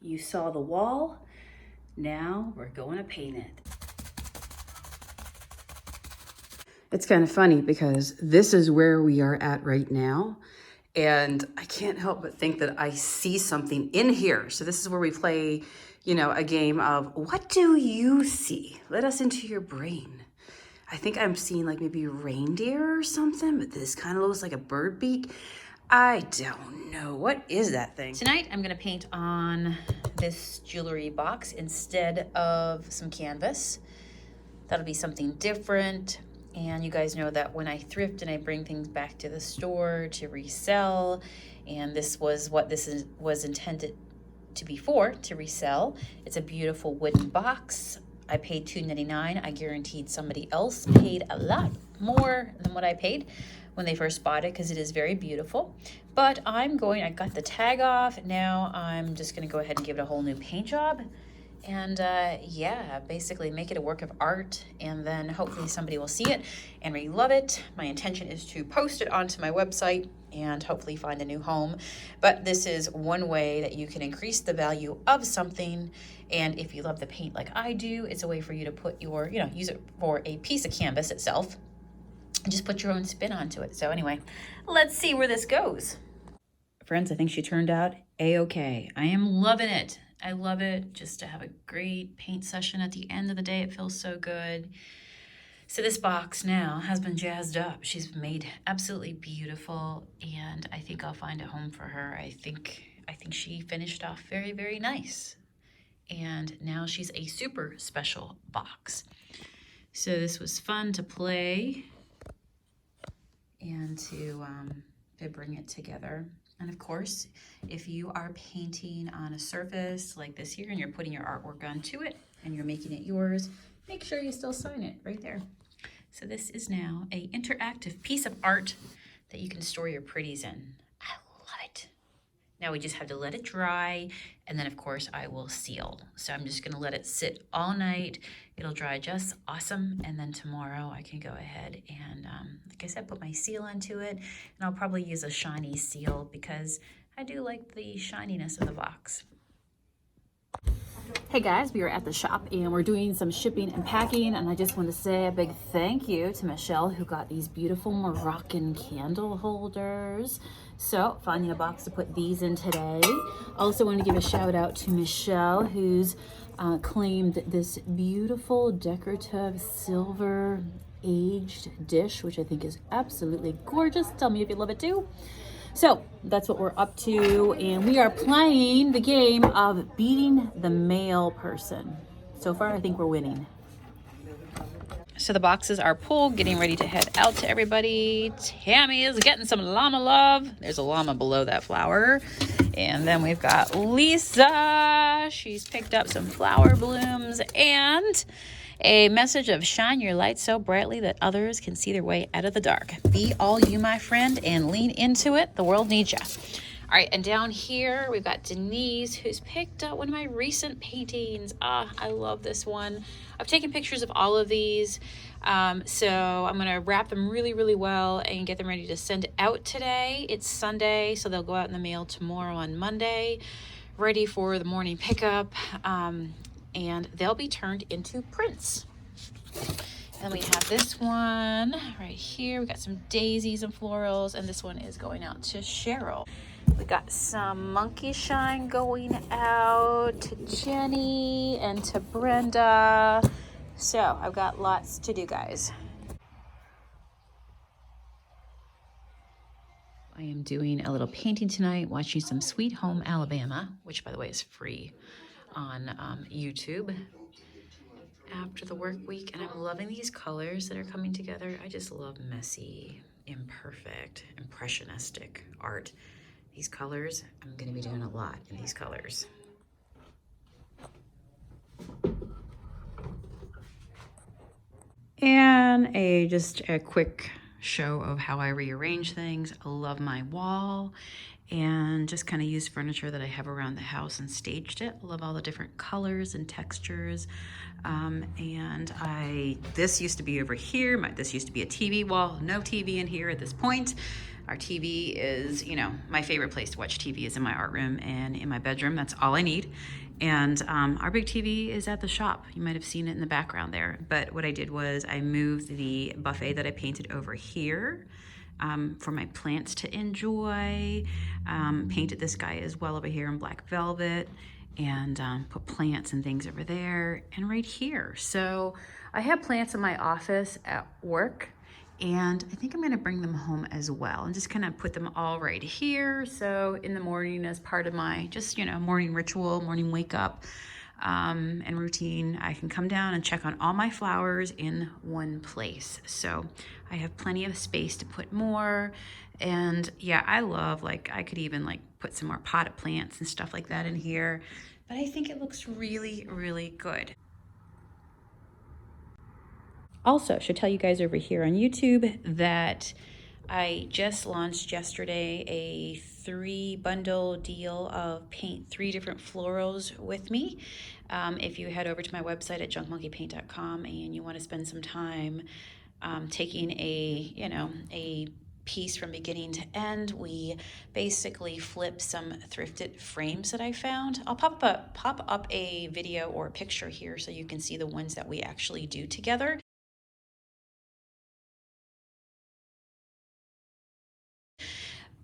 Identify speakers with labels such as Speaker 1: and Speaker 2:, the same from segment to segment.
Speaker 1: You saw the wall. Now we're going to paint it. It's kind of funny because this is where we are at right now. And I can't help but think that I see something in here. So this is where we play, you know, a game of what do you see? Let us into your brain. I think I'm seeing like maybe reindeer or something, but this kind of looks like a bird beak. I don't know. What is that thing? Tonight, I'm gonna paint on this jewelry box instead of some canvas. That'll be something different. And you guys know that when I thrift and I bring things back to the store to resell, and this was what was intended to be for, to resell. It's a beautiful wooden box. I paid $2.99. I guaranteed somebody else paid a lot more than what I paid when they first bought it because it is very beautiful. But I got the tag off. Now I'm just gonna go ahead and give it a whole new paint job. And yeah, basically make it a work of art, and then hopefully somebody will see it and really love it. My intention is to post it onto my website and hopefully find a new home. But this is one way that you can increase the value of something. And if you love the paint like I do, it's a way for you to put your, use it for a piece of canvas itself and just put your own spin onto it. So anyway, let's see where this goes. Friends, I think she turned out a-okay. I am loving it. I love it just to have a great paint session at the end of the day. It feels so good. So this box now has been jazzed up. She's made absolutely beautiful, and I think I'll find a home for her. I think she finished off very, very nice. And now she's a super special box. So this was fun to play and to bring it together. And of course, if you are painting on a surface like this here and you're putting your artwork onto it and you're making it yours, make sure you still sign it right there. So this is now an interactive piece of art that you can store your pretties in. I love it. Now we just have to let it dry, and then of course I will seal. So I'm just gonna let it sit all night. It'll dry just awesome, and then tomorrow I can go ahead and, like I said, put my seal onto it, and I'll probably use a shiny seal because I do like the shininess of the box. Hey guys, we are at the shop and we're doing some shipping and packing, and I just want to say a big thank you to Michelle who got these beautiful Moroccan candle holders. So finding a box to put these in today. Also want to give a shout out to Michelle who's claimed this beautiful decorative silver aged dish, which I think is absolutely gorgeous. Tell me if you love it too. So that's what we're up to, and we are playing the game of beating the mail person. So far, I think we're winning. So the boxes are pulled, getting ready to head out to everybody. Tammy is getting some llama love. There's a llama below that flower. And then we've got Lisa. She's picked up some flower blooms and a message of shine your light so brightly that others can see their way out of the dark. Be all you, my friend, and lean into it. The world needs you. All right, and down here we've got Denise, who's picked up one of my recent paintings. I love this one. I've taken pictures of all of these, so I'm gonna wrap them really, really well and get them ready to send out today. It's Sunday, so they'll go out in the mail tomorrow on Monday, ready for the morning pickup. And they'll be turned into prints. And we have this one right here. We got some daisies and florals, and this one is going out to Cheryl. We got some monkey shine going out to Jenny and to Brenda. So I've got lots to do, guys. I am doing a little painting tonight, watching some Sweet Home Alabama, which by the way is free on YouTube after the work week, and I'm loving these colors that are coming together. I just love messy, imperfect, impressionistic art. These colors, I'm going to be doing a lot in these colors. And just a quick show of how I rearrange things. I love my wall, and just kind of used furniture that I have around the house and staged it. I love all the different colors and textures. This used to be over here. This used to be a TV wall. No TV in here at this point. Our TV is, you know, my favorite place to watch TV is in my art room and in my bedroom. That's all I need. And our big TV is at the shop. You might have seen it in the background there. But what I did was I moved the buffet that I painted over here for my plants to enjoy. Painted this guy as well over here in black velvet, and put plants and things over there and right here. So I have plants in my office at work, and I think I'm gonna bring them home as well and just kind of put them all right here. So in the morning, as part of my just, you know, morning ritual, morning wake up and routine, I can come down and check on all my flowers in one place. So I have plenty of space to put more. And yeah, I love, like, I could even like put some more potted plants and stuff like that in here, but I think it looks really, really good. Also, should tell you guys over here on YouTube that I just launched yesterday a 3-bundle deal of paint 3 different florals with me. If you head over to my website at junkmonkeypaint.com and you want to spend some time taking a piece from beginning to end, we basically flip some thrifted frames that I found. I'll pop up a video or a picture here so you can see the ones that we actually do together.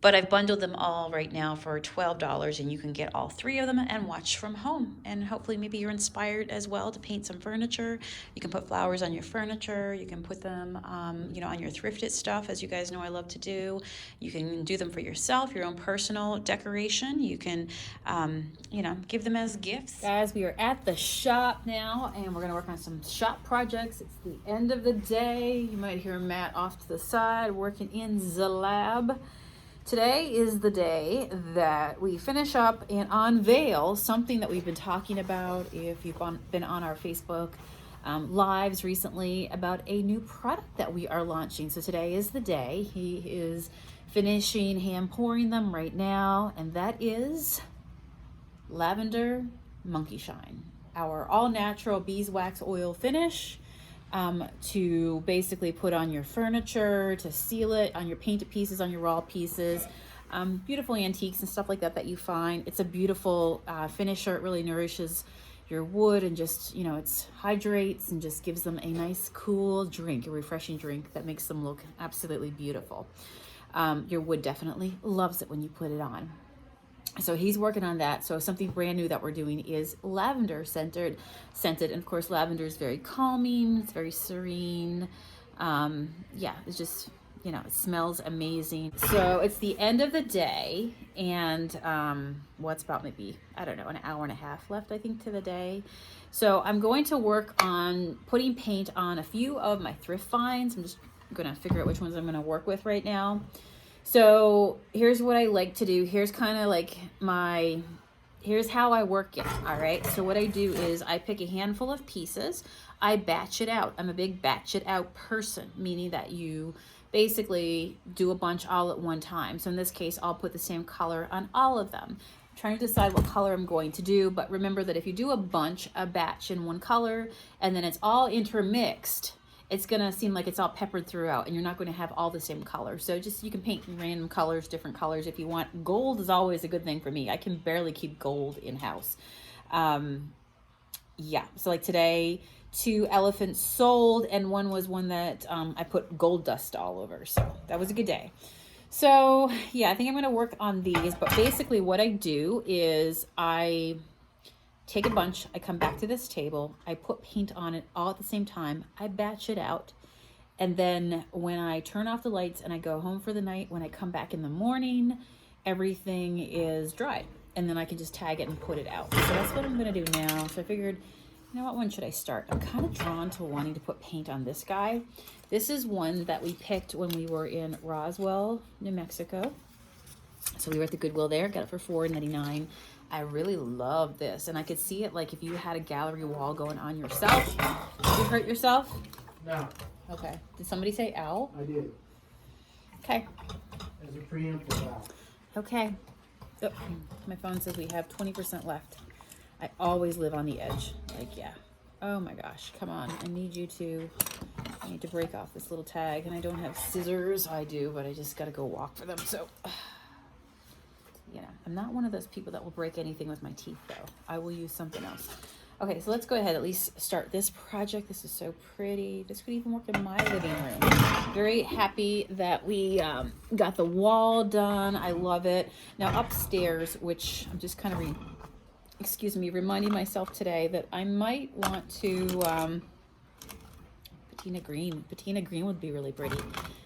Speaker 1: But I've bundled them all right now for $12, and you can get all 3 of them and watch from home. And hopefully maybe you're inspired as well to paint some furniture. You can put flowers on your furniture. You can put them, you know, on your thrifted stuff, as you guys know I love to do. You can do them for yourself, your own personal decoration. You can, you know, give them as gifts. Guys, we are at the shop now, and we're going to work on some shop projects. It's the end of the day. You might hear Matt off to the side working in the lab. Today is the day that we finish up and unveil something that we've been talking about, if you've been on our Facebook lives recently, about a new product that we are launching. So today is the day. He is finishing hand pouring them right now, and that is Lavender Monkey Shine, our all-natural beeswax oil finish. To basically put on your furniture, to seal it on your painted pieces, on your raw pieces, beautiful antiques and stuff like that that you find. It's a beautiful finisher. It really nourishes your wood and just, you know, it hydrates and just gives them a nice cool drink, a refreshing drink that makes them look absolutely beautiful. Your wood definitely loves it when you put it on. So he's working on that. So something brand new that we're doing is lavender scented. And of course, lavender is very calming. It's very serene. Yeah, it's just, you know, it smells amazing. So it's the end of the day, and what's about maybe, I don't know, an hour and a half left, I think, to the day. So I'm going to work on putting paint on a few of my thrift finds. I'm just going to figure out which ones I'm going to work with right now. So here's what I like to do. Here's kind of like here's how I work it. All right. So what I do is I pick a handful of pieces. I batch it out. I'm a big batch it out person, meaning that you basically do a bunch all at one time. So in this case, I'll put the same color on all of them. I'm trying to decide what color I'm going to do, but remember that if you do a batch in one color, and then it's all intermixed, it's gonna seem like it's all peppered throughout, and you're not gonna have all the same color. So just, you can paint random colors, different colors if you want. Gold is always a good thing for me. I can barely keep gold in house. Yeah, so like today, 2 elephants sold, and one was one that I put gold dust all over. So that was a good day. So yeah, I think I'm gonna work on these, but basically what I do is I take a bunch, I come back to this table, I put paint on it all at the same time, I batch it out, and then when I turn off the lights and I go home for the night, when I come back in the morning, everything is dry, and then I can just tag it and put it out. So that's what I'm gonna do now. So I figured, you know what, when should I start? I'm kind of drawn to wanting to put paint on this guy. This is one that we picked when we were in Roswell, New Mexico. So we were at the Goodwill there, got it for $4.99. I really love this, and I could see it like if you had a gallery wall going on yourself. Did you hurt yourself?
Speaker 2: No.
Speaker 1: Okay. Did somebody say ow?
Speaker 2: I did.
Speaker 1: Okay.
Speaker 2: As a preemptive owl.
Speaker 1: Okay.
Speaker 2: Oh, my phone says we have 20% left. I always live on the edge. Like, yeah. Oh my gosh, come on. I need to break off this little tag, and I don't have scissors. I do, but I just got to go walk for them. So, you know, I'm not one of those people that will break anything with my teeth, though. I will use something else. Okay, so let's go ahead at least start this project. This is so pretty. This could even work in my living room. Very happy that we got the wall done. I love it. Now upstairs, which I'm just kind of reminding myself today that I might want to patina green. Patina green would be really pretty.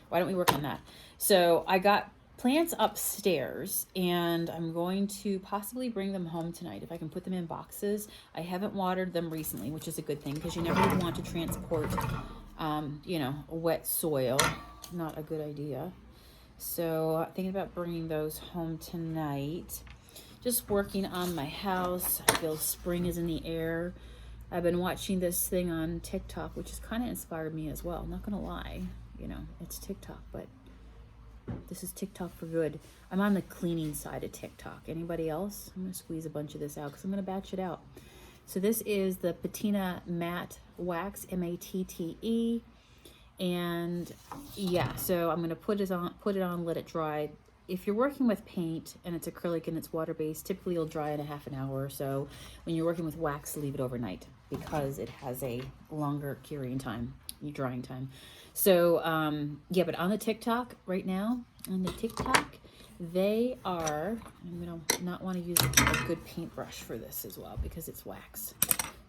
Speaker 2: Why don't we work on that? So I got plants upstairs, and I'm going to possibly bring them home tonight if I can put them in boxes. I haven't watered them recently, which is a good thing because you never want to transport, you know, wet soil. Not a good idea. So thinking about bringing those home tonight. Just working on my house. I feel spring is in the air. I've been watching this thing on TikTok, which has kind of inspired me as well. I'm not gonna lie, you know, it's TikTok, but this is TikTok for good. I'm on the cleaning side of TikTok. Anybody else? I'm gonna squeeze a bunch of this out because I'm gonna batch it out. So this is the Patina Matte Wax, M-A-T-T-E. And yeah, so I'm gonna put it on, let it dry. If you're working with paint and it's acrylic and it's water-based, typically it'll dry in a half an hour or so. When you're working with wax, leave it overnight because it has a longer curing time, drying time. So yeah, but on the TikTok right now, they are, I'm gonna not want to use a good paintbrush for this as well because it's wax.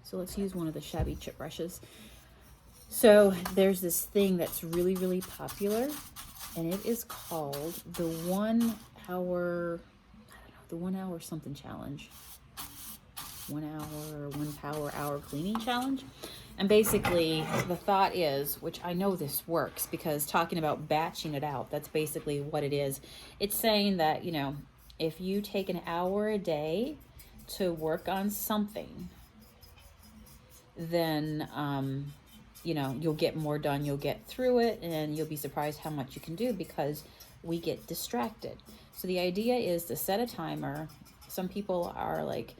Speaker 2: So let's use one of the shabby chip brushes. So there's this thing that's really, really popular, and it is called the 1 hour, I don't know, the 1 hour something challenge. 1 hour, 1 power hour cleaning challenge. And basically the thought is, which I know this works because talking about batching it out, that's basically what it is. It's saying that, you know, if you take an hour a day to work on something, then, you know, you'll get more done, you'll get through it, and you'll be surprised how much you can do because we get distracted. So the idea is to set a timer. Some people are like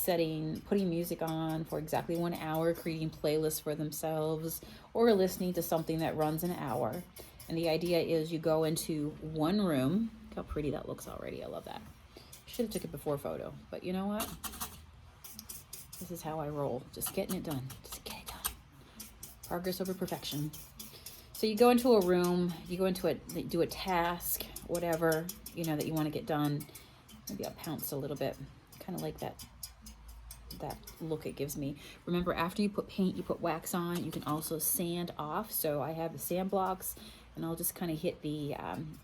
Speaker 2: putting music on for exactly 1 hour, creating playlists for themselves, or listening to something that runs an hour. And the idea is you go into one room. Look how pretty that looks already. I love that. Should have took a before photo, but you know what? This is how I roll. Just getting it done. Just get it done. Progress over perfection. So you go into a room, you go into it, do a task, whatever, you know, that you want to get done. Maybe I'll pounce a little bit. Kind of like that look it gives me. Remember, after you put paint, you put wax on. You can also sand off. So I have the sand blocks, and I'll just kind of hit the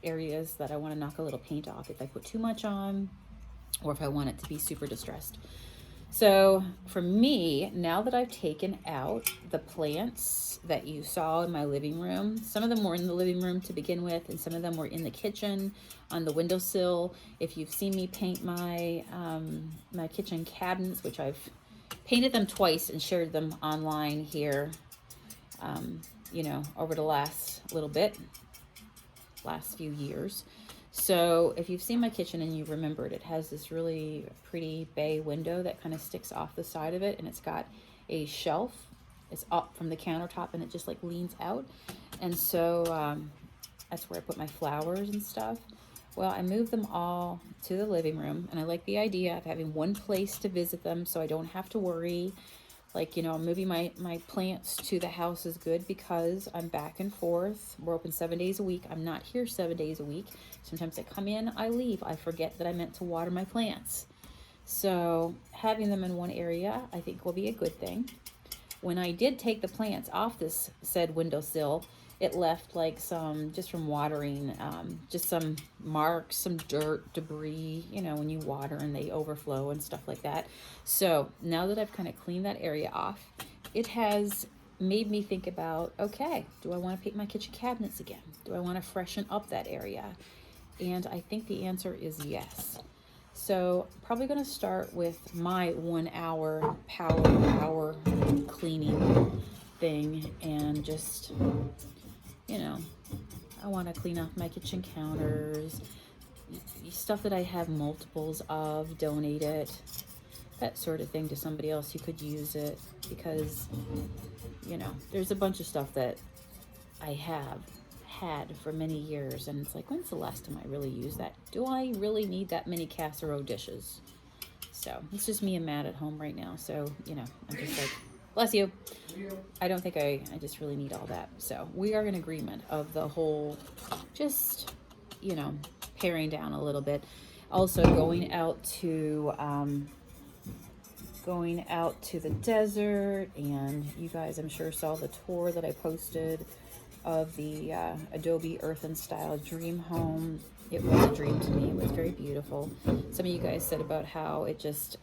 Speaker 2: areas that I want to knock a little paint off if I put too much on, or if I want it to be super distressed. So for me, now that I've taken out the plants that you saw in my living room, some of them were in the living room to begin with, and some of them were in the kitchen on the windowsill. If you've seen me paint my my kitchen cabinets, which I've painted them twice and shared them online here, you know, over the last few years. So if you've seen my kitchen and you remembered, it has this really pretty bay window that kind of sticks off the side of it, and it's got a shelf. It's up from the countertop and it just like leans out. And so that's where I put my flowers and stuff. Well, I moved them all to the living room, and I like the idea of having one place to visit them so I don't have to worry. Like, you know, moving my plants to the house is good because I'm back and forth. We're open 7 days a week. I'm not here 7 days a week. Sometimes I come in, I leave. I forget that I meant to water my plants. So having them in one area, I think will be a good thing. When I did take the plants off this said windowsill, it left like some, just from watering, just some marks, some dirt, debris, you know, when you water and they overflow and stuff like that. So now that I've kind of cleaned that area off, it has made me think about, okay, do I want to paint my kitchen cabinets again? Do I want to freshen up that area? And I think the answer is yes. So probably going to start with my 1 hour power hour cleaning thing, and just, you know, I want to clean off my kitchen counters, stuff that I have multiples of, donate it, that sort of thing, to somebody else who could use it, because, you know, there's a bunch of stuff that I have had for many years, and it's like, when's the last time I really used that? Do I really need that many casserole dishes? So it's just me and Matt at home right now, so, you know, I'm just like, bless you. I don't think I just really need all that. So we are in agreement of the whole, just, you know, paring down a little bit. Also going out to the desert, and you guys, I'm sure, saw the tour that I posted of the Adobe Earth and Style dream home. It was a dream to me. It was very beautiful. Some of you guys said about how it just,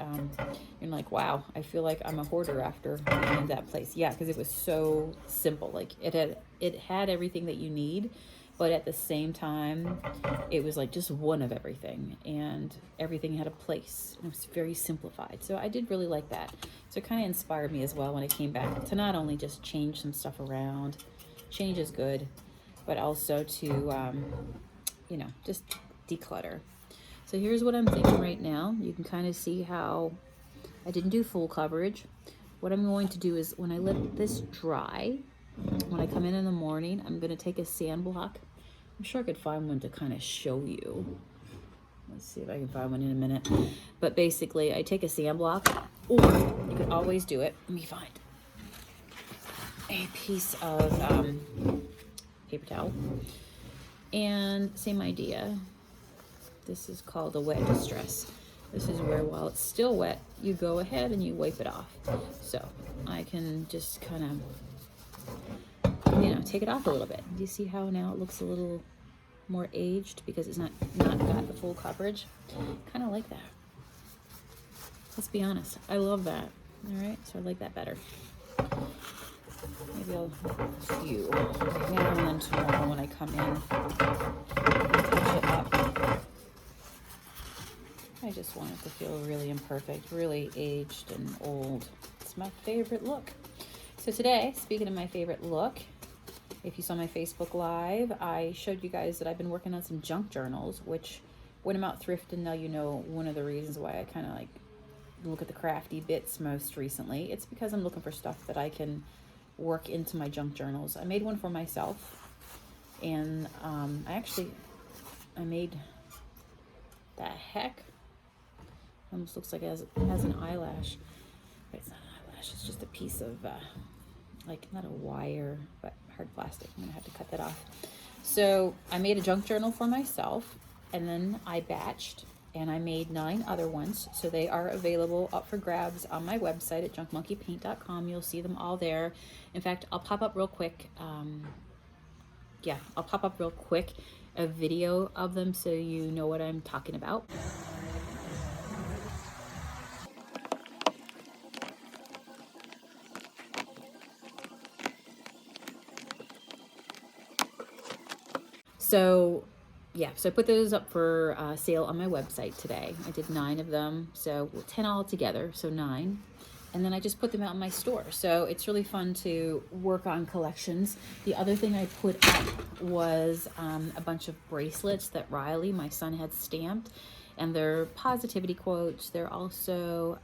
Speaker 2: you're like, wow, I feel like I'm a hoarder after being in that place. Yeah, because it was so simple. Like it had everything that you need, but at the same time, it was like just one of everything, and everything had a place, and it was very simplified. So I did really like that. So it kind of inspired me as well when I came back to not only just change some stuff around, change is good, but also to, you know, just declutter. So here's what I'm thinking right now. You can kind of see how I didn't do full coverage. What I'm going to do is, when I let this dry, when I come in the morning, I'm going to take a sand block. I'm sure I could find one to kind of show you. Let's see if I can find one in a minute. But basically, I take a sand block, or you could always do it. Let me find a piece of paper towel. And same idea. This is called a wet distress. This is where, while it's still wet, you go ahead and you wipe it off. So I can just kind of, you know, take it off a little bit. Do you see how now it looks a little more aged because it's not got the full coverage? Kind of like that. Let's be honest. I love that. All right, so I like that better. Maybe I'll few now, and then tomorrow when I come in and touch it up. I just want it to feel really imperfect, really aged and old. It's my favorite look. So today, speaking of my favorite look, if you saw my Facebook Live, I showed you guys that I've been working on some junk journals, which when I'm out thrifting, now you know one of the reasons why I kind of like look at the crafty bits most recently. It's because I'm looking for stuff that I can work into my junk journals. I made one for myself, and I made, the heck, almost looks like it has an eyelash, but it's not an eyelash. It's just a piece of like, not a wire, but hard plastic. I'm gonna have to cut that off. So I made a junk journal for myself, and then I batched, and I made 9 other ones. So they are available up for grabs on my website at junkmonkeypaint.com. You'll see them all there. In fact, I'll pop up real quick. I'll pop up real quick a video of them so you know what I'm talking about. So I put those up for sale on my website today. I did 9 of them, so 10 all together, so 9. And then I just put them out in my store. So it's really fun to work on collections. The other thing I put up was a bunch of bracelets that Riley, my son, had stamped. And they're positivity quotes. They're also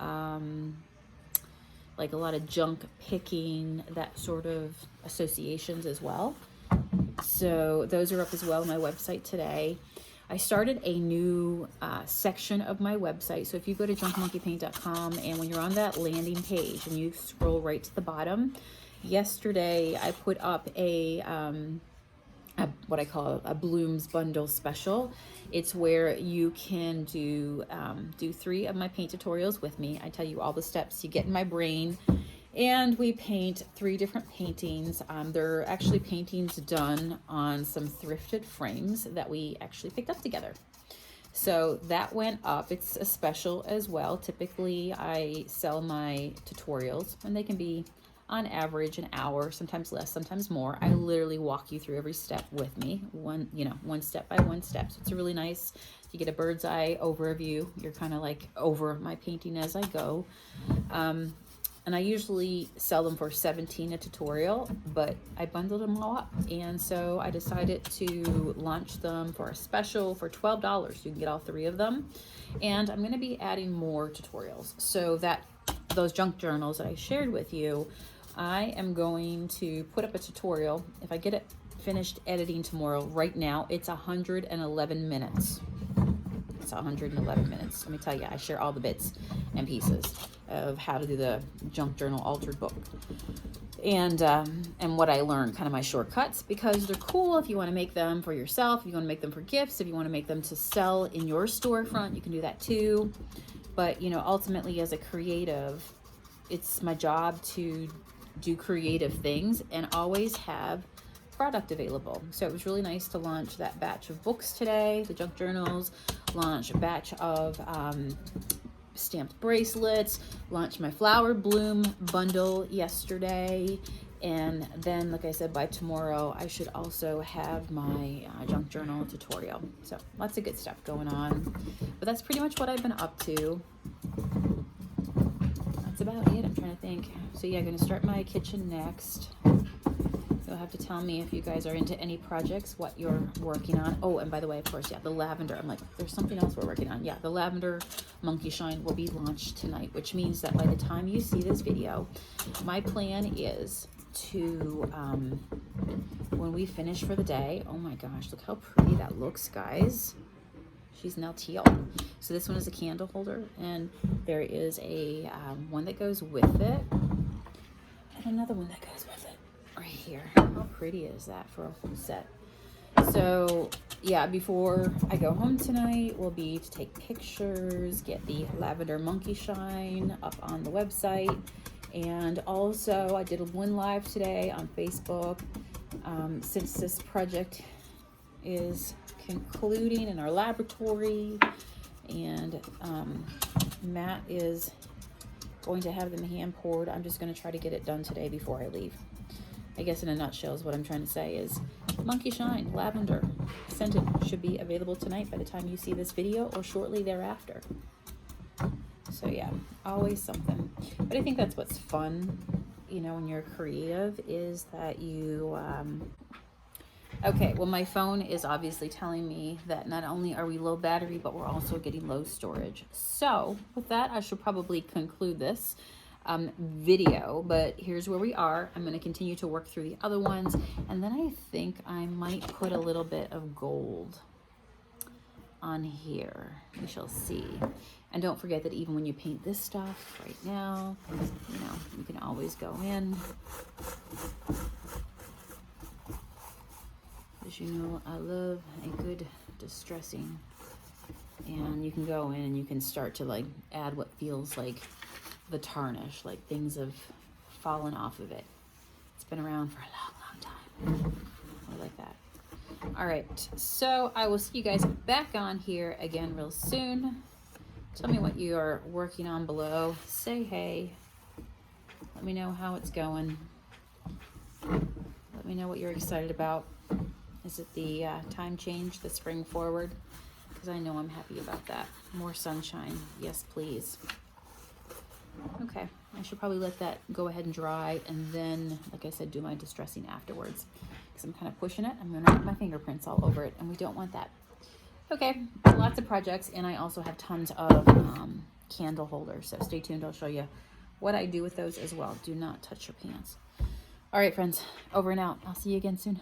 Speaker 2: like a lot of junk picking, that sort of associations as well. So those are up as well on my website today. I started a new section of my website. So if you go to junkmonkeypaint.com, and when you're on that landing page and you scroll right to the bottom, yesterday I put up a what I call a Blooms bundle special. It's where you can do 3 of my paint tutorials with me. I tell you all the steps you get in my brain. And we paint 3 different paintings. They're actually paintings done on some thrifted frames that we actually picked up together. So that went up. It's a special as well. Typically, I sell my tutorials, and they can be on average an hour, sometimes less, sometimes more. I literally walk you through every step with me, one step by one step. So it's really nice. You get a bird's eye overview. You're kind of like over my painting as I go. And I usually sell them for $17 a tutorial, but I bundled them all up. And so I decided to launch them for a special for $12. You can get all 3 of them. And I'm gonna be adding more tutorials. So that those junk journals that I shared with you, I am going to put up a tutorial. If I get it finished editing tomorrow, right now, it's 111 minutes. It's 111 minutes. Let me tell you, I share all the bits and pieces of how to do the junk journal altered book, and what I learned, kind of my shortcuts, because they're cool if you want to make them for yourself, if you want to make them for gifts, if you want to make them to sell in your storefront, you can do that too. But you know, ultimately as a creative, it's my job to do creative things and always have product available. So it was really nice to launch that batch of books today, the junk journals, launch a batch of stamped bracelets, launch my flower bloom bundle yesterday, and then like I said, by tomorrow I should also have my junk journal tutorial. So lots of good stuff going on, but that's pretty much what I've been up to. That's about it. I'm trying to think. So yeah, I'm going to start my kitchen next. You'll have to tell me if you guys are into any projects, what you're working on. Oh, and by the way, of course, yeah, the lavender. I'm like, there's something else we're working on. Yeah, the lavender monkey shine will be launched tonight, which means that by the time you see this video, my plan is to, when we finish for the day, oh my gosh, look how pretty that looks, guys. She's now teal. So this one is a candle holder, and there is a one that goes with it, and another one that goes with it. Right here. How pretty is that for a whole set? So yeah, before I go home tonight will be to take pictures, get the lavender monkey shine up on the website, and also I did one live today on Facebook. Since this project is concluding in our laboratory, and Matt is going to have them hand poured, I'm just going to try to get it done today before I leave. I guess in a nutshell is what I'm trying to say is monkey shine lavender scented should be available tonight by the time you see this video or shortly thereafter. So yeah, always something. But I think that's what's fun, you know, when you're creative, is that you okay, well my phone is obviously telling me that not only are we low battery, but we're also getting low storage. So with that, I should probably conclude this video, but here's where we are. I'm going to continue to work through the other ones, and then I think I might put a little bit of gold on here. We shall see. And don't forget that even when you paint this stuff right now, you know, you can always go in. As you know, I love a good distressing, and you can go in and you can start to like add what feels like the tarnish, like things have fallen off of it. It's been around for a long, long time. I like that. All right, so I will see you guys back on here again real soon. Tell me what you are working on below. Say hey. Let me know how it's going. Let me know what you're excited about. Is it the time change, the spring forward? Because I know I'm happy about that. More sunshine. Yes, please. Okay, I should probably let that go ahead and dry, and then, like I said, do my distressing afterwards, because I'm kind of pushing it. I'm going to put my fingerprints all over it, and we don't want that. Okay, lots of projects, and I also have tons of candle holders, so stay tuned. I'll show you what I do with those as well. Do not touch your pants. All right, friends, over and out. I'll see you again soon.